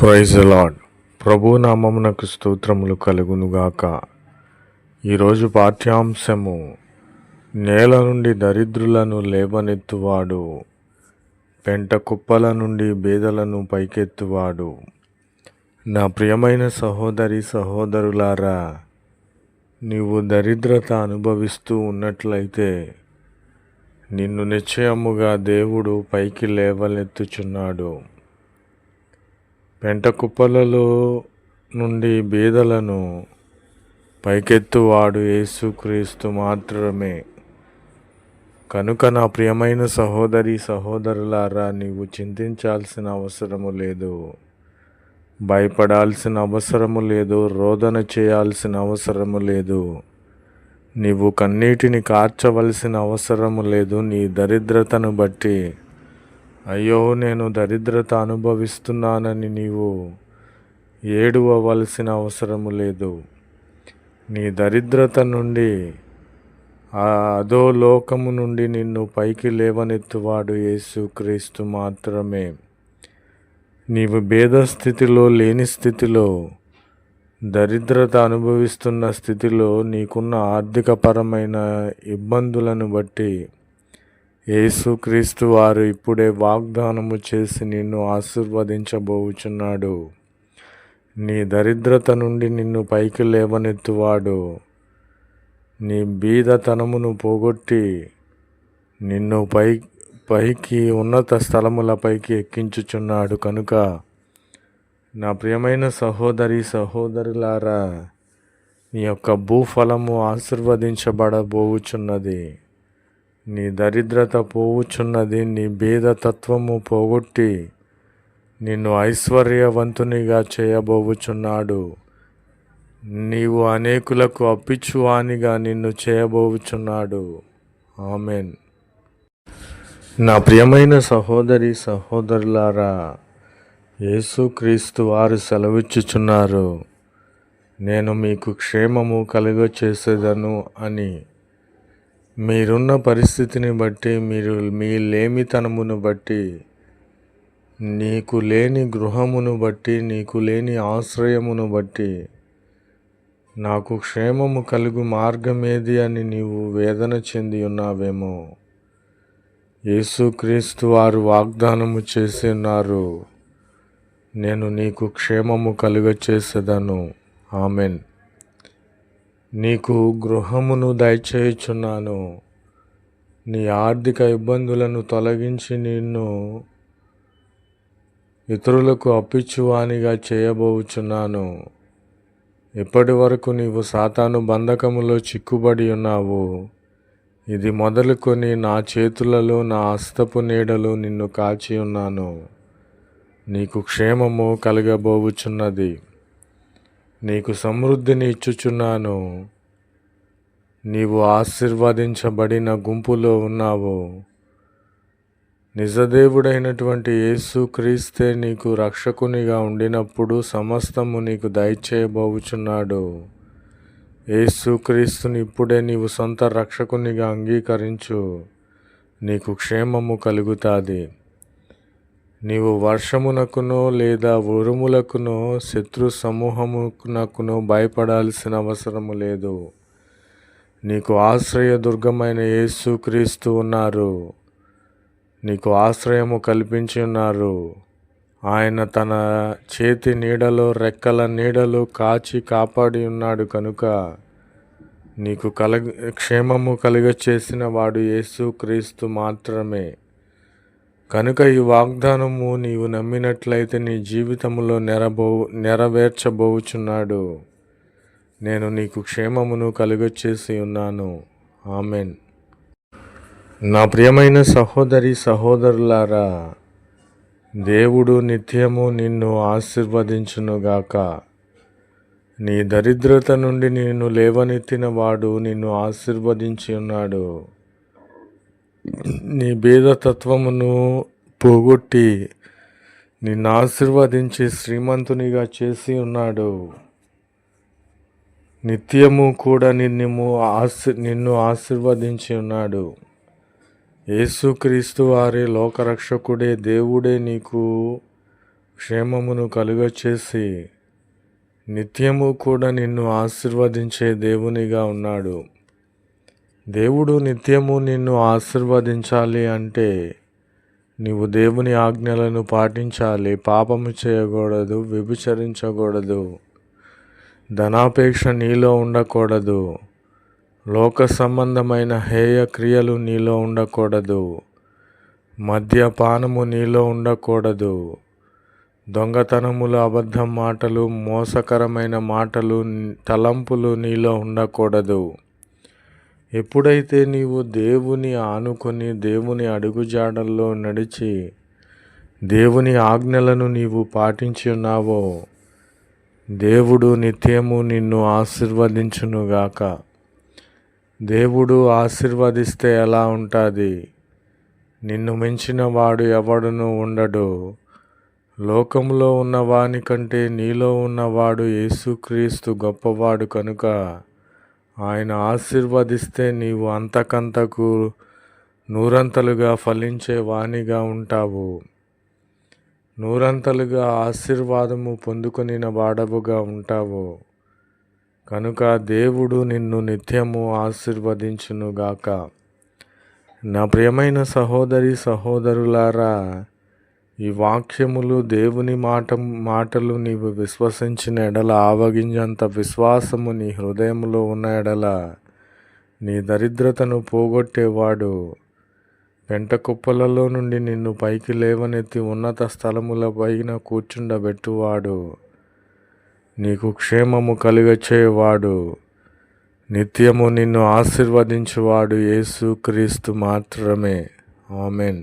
Praise the lord. ప్రభు నామమునకు స్తోత్రములు కలుగునుగాక. ఈరోజు పాఠ్యాంశము, నేల నుండి దరిద్రులను లేవనెత్తువాడు, పెంట కుప్పల నుండి బేదలను పైకెత్తువాడు. నా ప్రియమైన సహోదరి సహోదరులారా, నీవు దరిద్రత అనుభవిస్తూ ఉన్నట్లయితే నిన్ను నిశ్చయముగా దేవుడు పైకి లేవనెత్తుచున్నాడు. పెంట కుప్పలలో నుండి బీదలను పైకెత్తువాడు యేసుక్రీస్తు మాత్రమే. కనుక నా ప్రియమైన సహోదరి సహోదరులారా, నీవు చింతించాల్సిన అవసరము లేదు, భయపడాల్సిన అవసరము లేదు, రోదన చేయాల్సిన అవసరము లేదు, నీవు కన్నీటిని కార్చవలసిన అవసరము లేదు. నీ దరిద్రతను బట్టి, అయ్యో నేను దరిద్రత అనుభవిస్తున్నానని నీవు ఏడవలసిన అవసరము లేదు. నీ దరిద్రత నుండి, ఆ అధోలోకము నుండి నిన్ను పైకి లేవనెత్తువాడు యేసుక్రీస్తు మాత్రమే. నీవు భేద స్థితిలో, లేని స్థితిలో, దరిద్రత అనుభవిస్తున్న స్థితిలో, నీకున్న ఆర్థికపరమైన ఇబ్బందులను బట్టి యేసుక్రీస్తు వారు ఇప్పుడే వాగ్దానము చేసి నిన్ను ఆశీర్వదించబోచున్నాడు. నీ దరిద్రత నుండి నిన్ను పైకి లేవనెత్తువాడు, నీ బీదతనమును పోగొట్టి నిన్ను పైకి ఉన్నత స్థలములపైకి ఎక్కించుచున్నాడు. కనుక నా ప్రియమైన సహోదరి సహోదరులారా, నీ యొక్క భూఫలము ఆశీర్వదించబడబోచున్నది. నీ దరిద్రత పోవుచున్నది. నీ బీదతత్వము పోగొట్టి నిన్ను ఐశ్వర్యవంతునిగా చేయబోచున్నాడు. నీవు అనేకులకు అప్పిచ్చువానిగా నిన్ను చేయబోచున్నాడు. ఆమెన్. నా ప్రియమైన సహోదరి సహోదరులారా, యేసుక్రీస్తు వారు సెలవిచ్చుచున్నారు, నేను మీకు క్షేమము కలుగచేసేదను అని. మీరున్న పరిస్థితిని బట్టి, మీ లేమితనమును బట్టి, నీకు లేని గృహమును బట్టి, నీకు లేని ఆశ్రయమును బట్టి, నాకు క్షేమము కలుగు మార్గమేది అని నీవు వేదన చెంది ఉన్నావేమో. యేసుక్రీస్తు వారు వాగ్దానము చేసి ఉన్నారు, నేను నీకు క్షేమము కలుగచేసేదను. ఆమెన్. నీకు గృహమును దయచేయుచున్నాను. నీ ఆర్థిక ఇబ్బందులను తొలగించి నిన్ను ఇతరులకు అప్పిచ్చువానిగా చేయబోచున్నాను. ఇప్పటి వరకు నీవు సాతాను బంధకములో చిక్కుబడి ఉన్నావు. ఇది మొదలుకొని నా చేతులలో, నా హస్తపు నీడలో నిన్ను కాచి ఉన్నాను. నీకు క్షేమము కలగబోచున్నది. నీకు సమృద్ధిని ఇచ్చుచున్నాను. నీవు ఆశీర్వదించబడిన గుంపులో ఉన్నావు. నిజదేవుడైనటువంటి యేసుక్రీస్తే నీకు రక్షకునిగా ఉండినప్పుడు సమస్తము నీకు దయచేయబోచున్నాడు. యేసుక్రీస్తుని ఇప్పుడే నీవు సొంత రక్షకునిగా అంగీకరించు. నీకు క్షేమము కలుగుతుంది. నీవు వర్షమునకునో లేదా ఉరుములకునో శత్రు సమూహమునకునో భయపడాల్సిన అవసరము లేదు. నీకు ఆశ్రయదుర్గమైన యేసుక్రీస్తు ఉన్నారు. నీకు ఆశ్రయము కల్పించి ఉన్నారు. ఆయన తన చేతి నీడలో, రెక్కల నీడలో కాచి కాపాడి ఉన్నాడు. కనుక నీకు క్షేమము కలుగచేసిన వాడు యేసుక్రీస్తు మాత్రమే. కనుక ఈ వాగ్దానము నీవు నమ్మినట్లయితే నీ జీవితంలో నెరవేర్చబోచున్నాడు. నేను నీకు క్షేమమును కలుగచేసి ఉన్నాను. ఆమెన్. నా ప్రియమైన సహోదరి సహోదరులారా, దేవుడు నిత్యము నిన్ను ఆశీర్వదించునుగాక. నీ దరిద్రత నుండి నిన్ను లేవనెత్తిన వాడు నిన్ను ఆశీర్వదించి ఉన్నాడు. నీ బీదతత్వమును పోగొట్టి నిన్ను ఆశీర్వదించి శ్రీమంతునిగా చేసి ఉన్నాడు. నిత్యము కూడా నిన్ను ఆశీర్వదించి ఉన్నాడు. యేసుక్రీస్తు వారే లోకరక్షకుడే, దేవుడే నీకు క్షేమమును కలుగచేసి నిత్యము కూడా నిన్ను ఆశీర్వదించే దేవునిగా ఉన్నాడు. దేవుడు నిత్యము నిన్ను ఆశీర్వదించాలి అంటే నీవు దేవుని ఆజ్ఞలను పాటించాలి. పాపము చేయకూడదు, వ్యభిచరించకూడదు, ధనాపేక్ష నీలో ఉండకూడదు, లోక సంబంధమైన హేయ క్రియలు నీలో ఉండకూడదు, మద్యపానము నీలో ఉండకూడదు, దొంగతనములు, అబద్ధం మాటలు, మోసకరమైన మాటలు, తలంపులు నీలో ఉండకూడదు. ఎప్పుడైతే నీవు దేవుని ఆనుకొని దేవుని అడుగుజాడల్లో నడిచి దేవుని ఆజ్ఞలను నీవు పాటించి ఉన్నావో దేవుడు నిత్యము నిన్ను ఆశీర్వదించునుగాక. దేవుడు ఆశీర్వదిస్తే ఎలా ఉంటుంది? నిన్ను మించిన వాడు ఎవడునూ ఉండడు. లోకంలో ఉన్నవాని కంటే నీలో ఉన్నవాడు యేసుక్రీస్తు గొప్పవాడు కనుక ఆయన ఆశీర్వదిస్తే నీవు అంతకంతకు నూరంతలుగా ఫలించే వానిగా ఉంటావు. నూరంతలుగా ఆశీర్వాదము పొందుకొనిన వాడవుగా ఉంటావు. కనుక దేవుడు నిన్ను నిత్యము ఆశీర్వదించునుగాక. నా ప్రియమైన సహోదరి సహోదరులారా, ఈ వాక్యములు దేవుని మాటలు నీవు విశ్వసించిన ఎడల, ఆవగింజంత విశ్వాసము నీ హృదయంలో ఉన్న ఎడల నీ దరిద్రతను పోగొట్టేవాడు, పెంట కుప్పలలో నుండి నిన్ను పైకి లేవనెత్తి ఉన్నత స్థలముల పైన కూర్చుండబెట్టువాడు, నీకు క్షేమము కలుగచేవాడు, నిత్యము నిన్ను ఆశీర్వదించువాడు యేసుక్రీస్తు మాత్రమే. ఆమెన్.